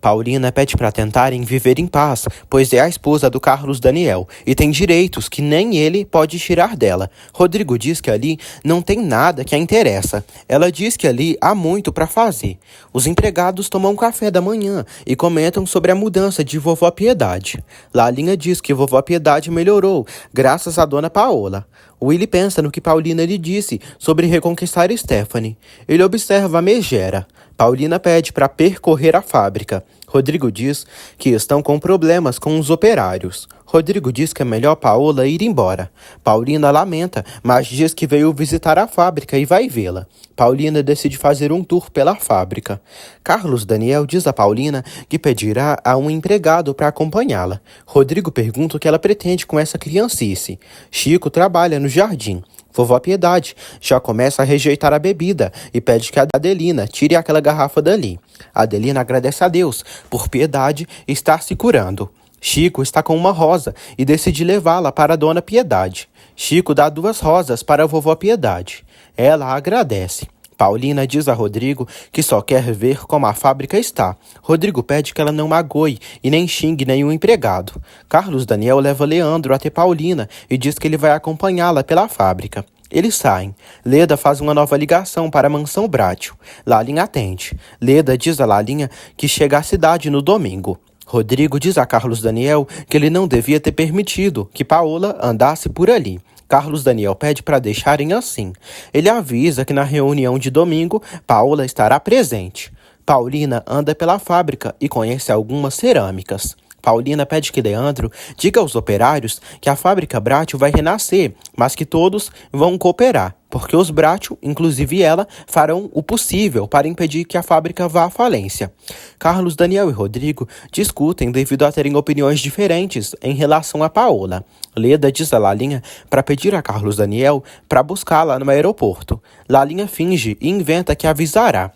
Paulina pede para tentarem viver em paz, pois é a esposa do Carlos Daniel e tem direitos que nem ele pode tirar dela. Rodrigo diz que ali não tem nada que a interessa. Ela diz que ali há muito para fazer. Os empregados tomam café da manhã e comentam sobre a mudança de vovó Piedade. Lalinha diz que vovó Piedade melhorou, graças à dona Paola. Willy pensa no que Paulina lhe disse sobre reconquistar Stephanie. Ele observa a megera. Paulina pede para percorrer a fábrica. Rodrigo diz que estão com problemas com os operários. Rodrigo diz que é melhor Paola ir embora. Paulina lamenta, mas diz que veio visitar a fábrica e vai vê-la. Paulina decide fazer um tour pela fábrica. Carlos Daniel diz a Paulina que pedirá a um empregado para acompanhá-la. Rodrigo pergunta o que ela pretende com essa criancice. Chico trabalha no jardim. Vovó Piedade já começa a rejeitar a bebida e pede que a Adelina tire aquela garrafa dali. Adelina agradece a Deus por Piedade estar se curando. Chico está com uma rosa e decide levá-la para a dona Piedade. Chico dá 2 rosas para a vovó Piedade. Ela agradece. Paulina diz a Rodrigo que só quer ver como a fábrica está. Rodrigo pede que ela não magoe e nem xingue nenhum empregado. Carlos Daniel leva Leandro até Paulina e diz que ele vai acompanhá-la pela fábrica. Eles saem. Leda faz uma nova ligação para a mansão Bratio. Lalinha atende. Leda diz a Lalinha que chega à cidade no domingo. Rodrigo diz a Carlos Daniel que ele não devia ter permitido que Paola andasse por ali. Carlos Daniel pede para deixarem assim. Ele avisa que na reunião de domingo, Paola estará presente. Paulina anda pela fábrica e conhece algumas cerâmicas. Paulina pede que Leandro diga aos operários que a fábrica Bratio vai renascer, mas que todos vão cooperar, porque os Bratio, inclusive ela, farão o possível para impedir que a fábrica vá à falência. Carlos Daniel e Rodrigo discutem devido a terem opiniões diferentes em relação a Paola. Leda diz a Lalinha para pedir a Carlos Daniel para buscá-la no aeroporto. Lalinha finge e inventa que avisará.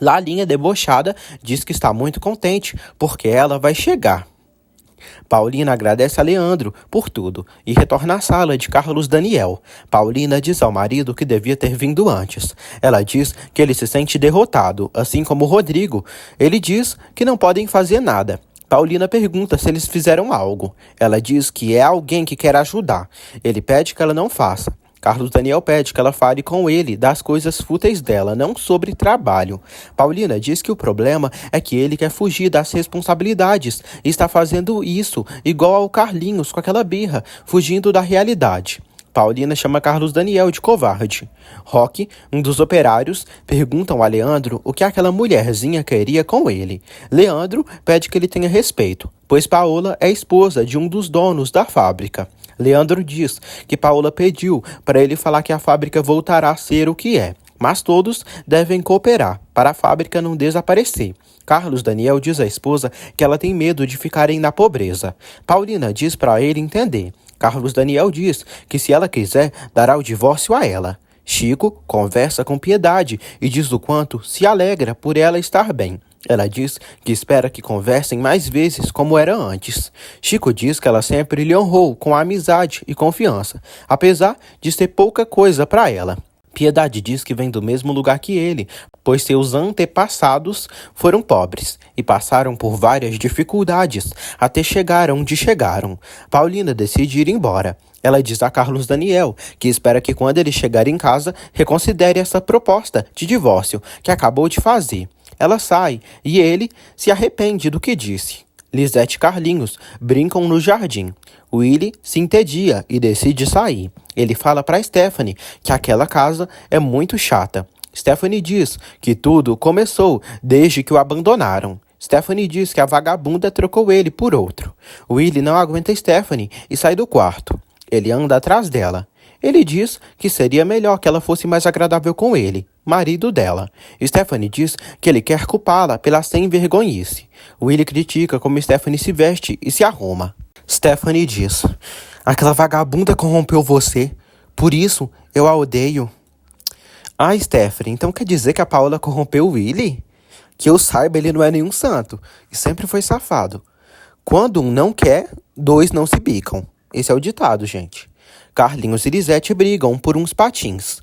Lalinha, debochada, diz que está muito contente porque ela vai chegar. Paulina agradece a Leandro por tudo e retorna à sala de Carlos Daniel. Paulina diz ao marido que devia ter vindo antes. Ela diz que ele se sente derrotado, assim como Rodrigo. Ele diz que não podem fazer nada. Paulina pergunta se eles fizeram algo. Ela diz que é alguém que quer ajudar. Ele pede que ela não faça. Carlos Daniel pede que ela fale com ele das coisas fúteis dela, não sobre trabalho. Paulina diz que o problema é que ele quer fugir das responsabilidades e está fazendo isso igual ao Carlinhos com aquela birra, fugindo da realidade. Paulina chama Carlos Daniel de covarde. Roque, um dos operários, perguntam a Leandro o que aquela mulherzinha queria com ele. Leandro pede que ele tenha respeito, pois Paola é esposa de um dos donos da fábrica. Leandro diz que Paola pediu para ele falar que a fábrica voltará a ser o que é, mas todos devem cooperar para a fábrica não desaparecer. Carlos Daniel diz à esposa que ela tem medo de ficarem na pobreza. Paulina diz para ele entender. Carlos Daniel diz que se ela quiser, dará o divórcio a ela. Chico conversa com Piedade e diz o quanto se alegra por ela estar bem. Ela diz que espera que conversem mais vezes como era antes. Chico diz que ela sempre lhe honrou com amizade e confiança, apesar de ser pouca coisa para ela. Piedade diz que vem do mesmo lugar que ele, pois seus antepassados foram pobres e passaram por várias dificuldades até chegar onde chegaram. Paulina decide ir embora. Ela diz a Carlos Daniel que espera que quando ele chegar em casa, reconsidere essa proposta de divórcio que acabou de fazer. Ela sai e ele se arrepende do que disse. Lisete e Carlinhos brincam no jardim. Willy se entedia e decide sair. Ele fala para Stephanie que aquela casa é muito chata. Stephanie diz que tudo começou desde que o abandonaram. Stephanie diz que a vagabunda trocou ele por outro. Willy não aguenta Stephanie e sai do quarto. Ele anda atrás dela. Ele diz que seria melhor que ela fosse mais agradável com ele, marido dela. Stephanie diz que ele quer culpá-la pela sem-vergonhice. Willy critica como Stephanie se veste e se arruma. Stephanie diz: aquela vagabunda corrompeu você, por isso eu a odeio. Ah, Stephanie, então quer dizer que a Paola corrompeu o Willy? Que eu saiba, ele não é nenhum santo e sempre foi safado. Quando um não quer, 2 não se bicam. Esse é o ditado, gente. Carlinhos e Lisete brigam por uns patins.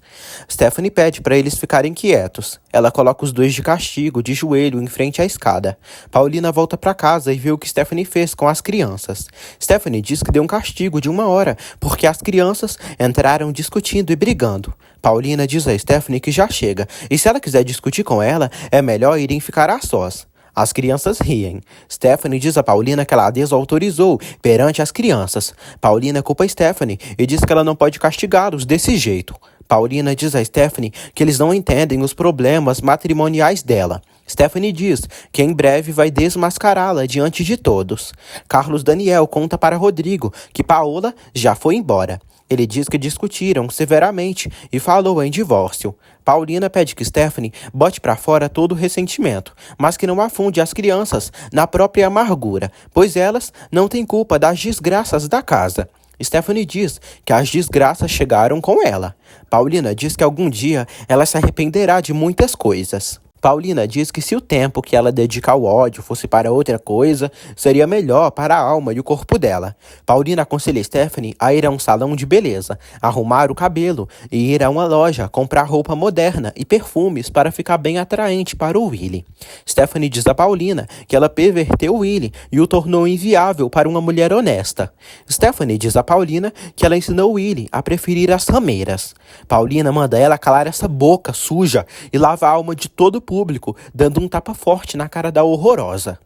Stephanie pede para eles ficarem quietos. Ela coloca os dois de castigo, de joelho, em frente à escada. Paulina volta para casa e vê o que Stephanie fez com as crianças. Stephanie diz que deu um castigo de 1 hora, porque as crianças entraram discutindo e brigando. Paulina diz a Stephanie que já chega, e se ela quiser discutir com ela, é melhor irem ficar a sós. As crianças riem. Stephanie diz a Paulina que ela a desautorizou perante as crianças. Paulina culpa Stephanie e diz que ela não pode castigá-los desse jeito. Paulina diz a Stephanie que eles não entendem os problemas matrimoniais dela. Stephanie diz que em breve vai desmascará-la diante de todos. Carlos Daniel conta para Rodrigo que Paola já foi embora. Ele diz que discutiram severamente e falou em divórcio. Paulina pede que Stephanie bote para fora todo o ressentimento, mas que não afunde as crianças na própria amargura, pois elas não têm culpa das desgraças da casa. Stephanie diz que as desgraças chegaram com ela. Paulina diz que algum dia ela se arrependerá de muitas coisas. Paulina diz que se o tempo que ela dedica ao ódio fosse para outra coisa, seria melhor para a alma e o corpo dela. Paulina aconselha Stephanie a ir a um salão de beleza, arrumar o cabelo e ir a uma loja comprar roupa moderna e perfumes para ficar bem atraente para o Willie. Stephanie diz a Paulina que ela perverteu o Willie e o tornou inviável para uma mulher honesta. Stephanie diz a Paulina que ela ensinou o Willie a preferir as rameiras. Paulina manda ela calar essa boca suja e lava a alma de todo o público, dando um tapa forte na cara da horrorosa.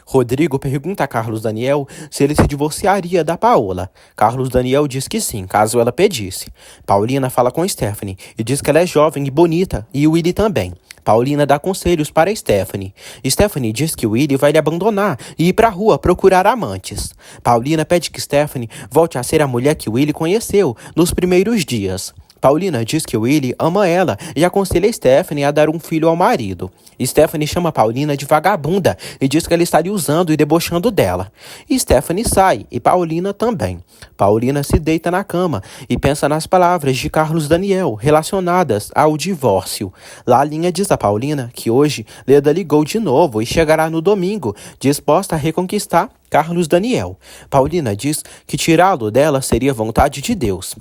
Rodrigo pergunta a Carlos Daniel se ele se divorciaria da Paola. Carlos Daniel diz que sim, caso ela pedisse. Paulina fala com Stephanie e diz que ela é jovem e bonita, e o Willie também. Paulina dá conselhos para Stephanie. Stephanie diz que o Willie vai lhe abandonar e ir pra rua procurar amantes. Paulina pede que Stephanie volte a ser a mulher que o Willie conheceu nos primeiros dias. Paulina diz que Willie ama ela e aconselha Stephanie a dar um filho ao marido. Stephanie chama Paulina de vagabunda e diz que ela está lhe usando e debochando dela. Stephanie sai e Paulina também. Paulina se deita na cama e pensa nas palavras de Carlos Daniel relacionadas ao divórcio. Lalinha diz a Paulina que hoje Leda ligou de novo e chegará no domingo, disposta a reconquistar Carlos Daniel. Paulina diz que tirá-lo dela seria vontade de Deus.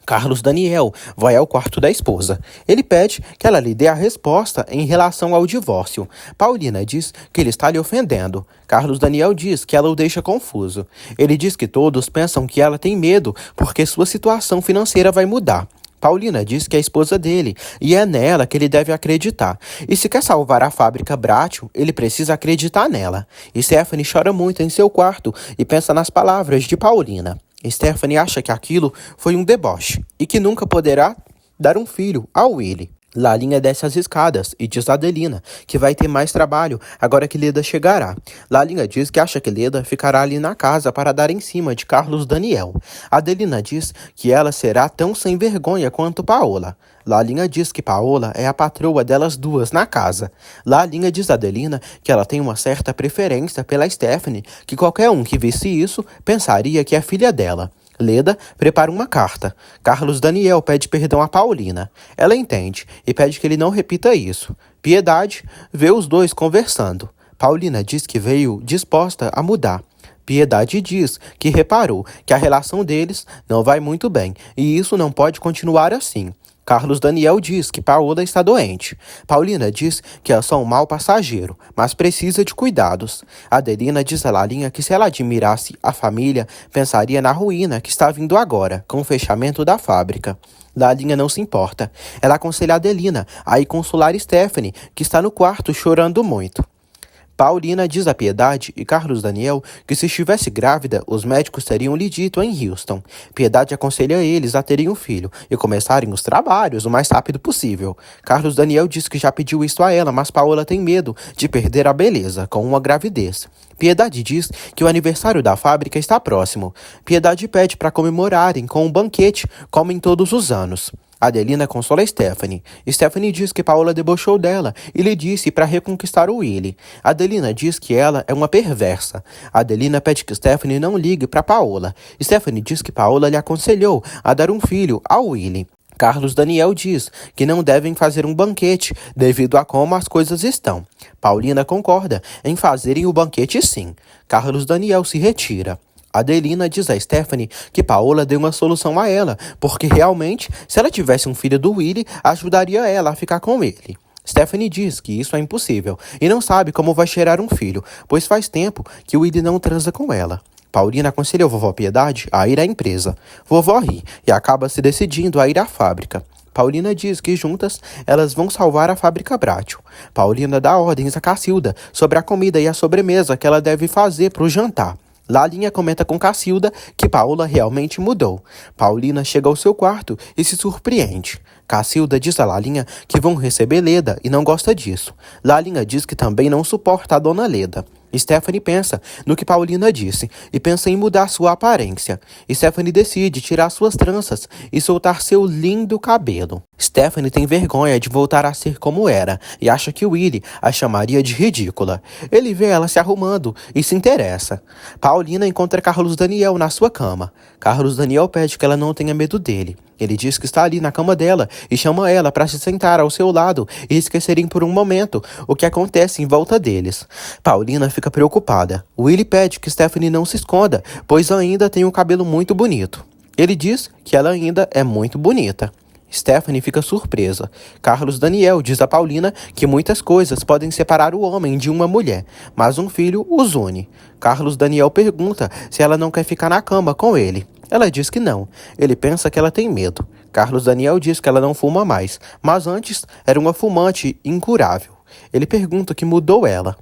Carlos Daniel vai ao quarto da esposa. Ele pede que ela lhe dê a resposta em relação ao divórcio. Paulina diz que ele está lhe ofendendo. Carlos Daniel diz que ela o deixa confuso. Ele diz que todos pensam que ela tem medo porque sua situação financeira vai mudar. Paulina diz que é a esposa dele e é nela que ele deve acreditar. E se quer salvar a fábrica Bratio, ele precisa acreditar nela. Stephanie chora muito em seu quarto e pensa nas palavras de Paulina. Stephanie acha que aquilo foi um deboche e que nunca poderá dar um filho ao Willie. Lalinha desce as escadas e diz a Adelina que vai ter mais trabalho agora que Leda chegará. Lalinha diz que acha que Leda ficará ali na casa para dar em cima de Carlos Daniel. Adelina diz que ela será tão sem vergonha quanto Paola. Lalinha diz que Paola é a patroa delas duas na casa. Lalinha diz a Adelina que ela tem uma certa preferência pela Stephanie, que qualquer um que visse isso pensaria que é filha dela. Leda prepara uma carta. Carlos Daniel pede perdão a Paulina. Ela entende e pede que ele não repita isso. Piedade vê os dois conversando. Paulina diz que veio disposta a mudar. Piedade diz que reparou que a relação deles não vai muito bem e isso não pode continuar assim. Carlos Daniel diz que Paola está doente. Paulina diz que é só um mau passageiro, mas precisa de cuidados. Adelina diz a Lalinha que se ela admirasse a família, pensaria na ruína que está vindo agora, com o fechamento da fábrica. Lalinha não se importa. Ela aconselha a Adelina a ir consolar Stephanie, que está no quarto chorando muito. Paulina diz a Piedade e Carlos Daniel que se estivesse grávida, os médicos teriam lhe dito em Houston. Piedade aconselha eles a terem um filho e começarem os trabalhos o mais rápido possível. Carlos Daniel diz que já pediu isso a ela, mas Paola tem medo de perder a beleza com uma gravidez. Piedade diz que o aniversário da fábrica está próximo. Piedade pede para comemorarem com um banquete, como em todos os anos. Adelina consola Stephanie. Stephanie diz que Paola debochou dela e lhe disse para reconquistar o Willie. Adelina diz que ela é uma perversa. Adelina pede que Stephanie não ligue para Paola. Stephanie diz que Paola lhe aconselhou a dar um filho ao Willie. Carlos Daniel diz que não devem fazer um banquete devido a como as coisas estão. Paulina concorda em fazerem o banquete sim. Carlos Daniel se retira. Adelina diz a Stephanie que Paola deu uma solução a ela, porque realmente, se ela tivesse um filho do Willie, ajudaria ela a ficar com ele. Stephanie diz que isso é impossível e não sabe como vai gerar um filho, pois faz tempo que o Willie não transa com ela. Paulina aconselha a vovó Piedade a ir à empresa. Vovó ri e acaba se decidindo a ir à fábrica. Paulina diz que juntas elas vão salvar a fábrica Brátil. Paulina dá ordens a Cacilda sobre a comida e a sobremesa que ela deve fazer para o jantar. Lalinha comenta com Cacilda que Paola realmente mudou. Paulina chega ao seu quarto e se surpreende. Cacilda diz a Lalinha que vão receber Leda e não gosta disso. Lalinha diz que também não suporta a dona Leda. Stephanie pensa no que Paulina disse e pensa em mudar sua aparência. Stephanie decide tirar suas tranças e soltar seu lindo cabelo. Stephanie tem vergonha de voltar a ser como era e acha que Willie a chamaria de ridícula. Ele vê ela se arrumando e se interessa. Paulina encontra Carlos Daniel na sua cama. Carlos Daniel pede que ela não tenha medo dele. Ele diz que está ali na cama dela e chama ela para se sentar ao seu lado e esquecerem por um momento o que acontece em volta deles. Paulina fica preocupada. Willie pede que Stephanie não se esconda, pois ainda tem um cabelo muito bonito. Ele diz que ela ainda é muito bonita. Stephanie fica surpresa. Carlos Daniel diz a Paulina que muitas coisas podem separar o homem de uma mulher, mas um filho os une. Carlos Daniel pergunta se ela não quer ficar na cama com ele. Ela diz que não. Ele pensa que ela tem medo. Carlos Daniel diz que ela não fuma mais, mas antes era uma fumante incurável. Ele pergunta o que mudou ela.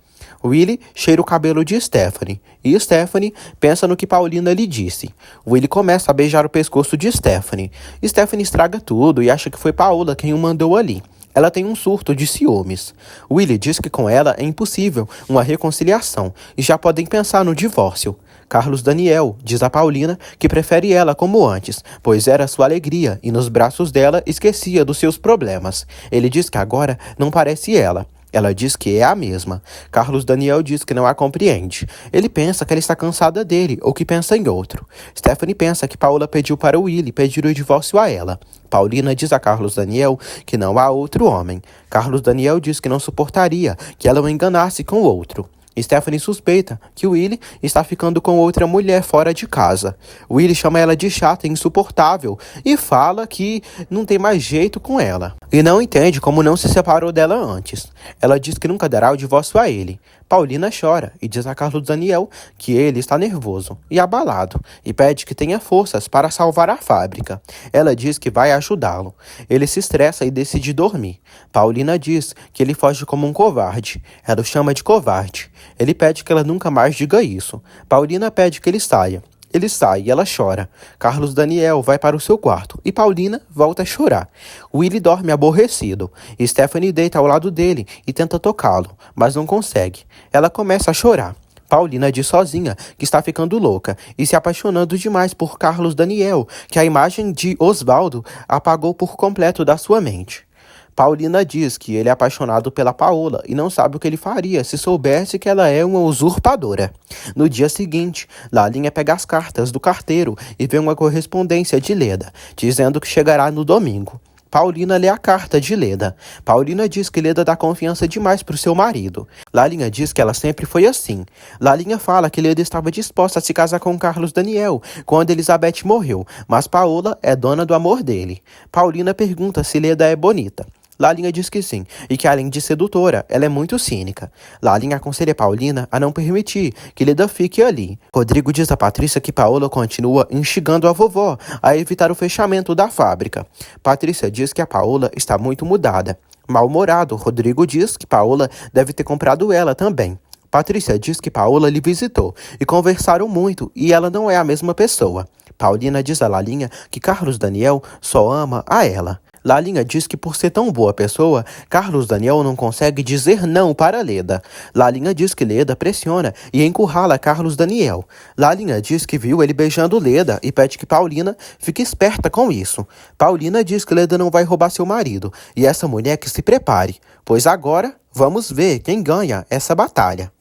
Willie cheira o cabelo de Stephanie, e Stephanie pensa no que Paulina lhe disse. Willie começa a beijar o pescoço de Stephanie. Stephanie estraga tudo e acha que foi Paola quem o mandou ali. Ela tem um surto de ciúmes. Willie diz que com ela é impossível uma reconciliação e já podem pensar no divórcio. Carlos Daniel diz a Paulina que prefere ela como antes, pois era sua alegria e nos braços dela esquecia dos seus problemas. Ele diz que agora não parece ela. Ela diz que é a mesma. Carlos Daniel diz que não a compreende. Ele pensa que ela está cansada dele ou que pensa em outro. Stephanie pensa que Paola pediu para Willie pedir o divórcio a ela. Paulina diz a Carlos Daniel que não há outro homem. Carlos Daniel diz que não suportaria que ela o enganasse com outro. Stephanie suspeita que Willie está ficando com outra mulher fora de casa. Willie chama ela de chata e insuportável e fala que não tem mais jeito com ela. E não entende como não se separou dela antes. Ela diz que nunca dará o divórcio a ele. Paulina chora e diz a Carlos Daniel que ele está nervoso e abalado e pede que tenha forças para salvar a fábrica. Ela diz que vai ajudá-lo. Ele se estressa e decide dormir. Paulina diz que ele foge como um covarde. Ela o chama de covarde. Ele pede que ela nunca mais diga isso. Paulina pede que ele saia. Ele sai e ela chora. Carlos Daniel vai para o seu quarto e Paulina volta a chorar. Willie dorme aborrecido. Stephanie deita ao lado dele e tenta tocá-lo, mas não consegue. Ela começa a chorar. Paulina diz sozinha que está ficando louca e se apaixonando demais por Carlos Daniel, que a imagem de Osvaldo apagou por completo da sua mente. Paulina diz que ele é apaixonado pela Paola e não sabe o que ele faria se soubesse que ela é uma usurpadora. No dia seguinte, Lalinha pega as cartas do carteiro e vê uma correspondência de Leda, dizendo que chegará no domingo. Paulina lê a carta de Leda. Paulina diz que Leda dá confiança demais para o seu marido. Lalinha diz que ela sempre foi assim. Lalinha fala que Leda estava disposta a se casar com Carlos Daniel quando Elizabeth morreu, mas Paola é dona do amor dele. Paulina pergunta se Leda é bonita. Lalinha diz que sim, e que além de sedutora, ela é muito cínica. Lalinha aconselha Paulina a não permitir que Leda fique ali. Rodrigo diz a Patrícia que Paola continua instigando a vovó a evitar o fechamento da fábrica. Patrícia diz que a Paola está muito mudada. Mal-humorado, Rodrigo diz que Paola deve ter comprado ela também. Patrícia diz que Paola lhe visitou e conversaram muito e ela não é a mesma pessoa. Paulina diz a Lalinha que Carlos Daniel só ama a ela. Lalinha diz que por ser tão boa pessoa, Carlos Daniel não consegue dizer não para Leda. Lalinha diz que Leda pressiona e encurrala Carlos Daniel. Lalinha diz que viu ele beijando Leda e pede que Paulina fique esperta com isso. Paulina diz que Leda não vai roubar seu marido e essa mulher que se prepare, pois agora vamos ver quem ganha essa batalha.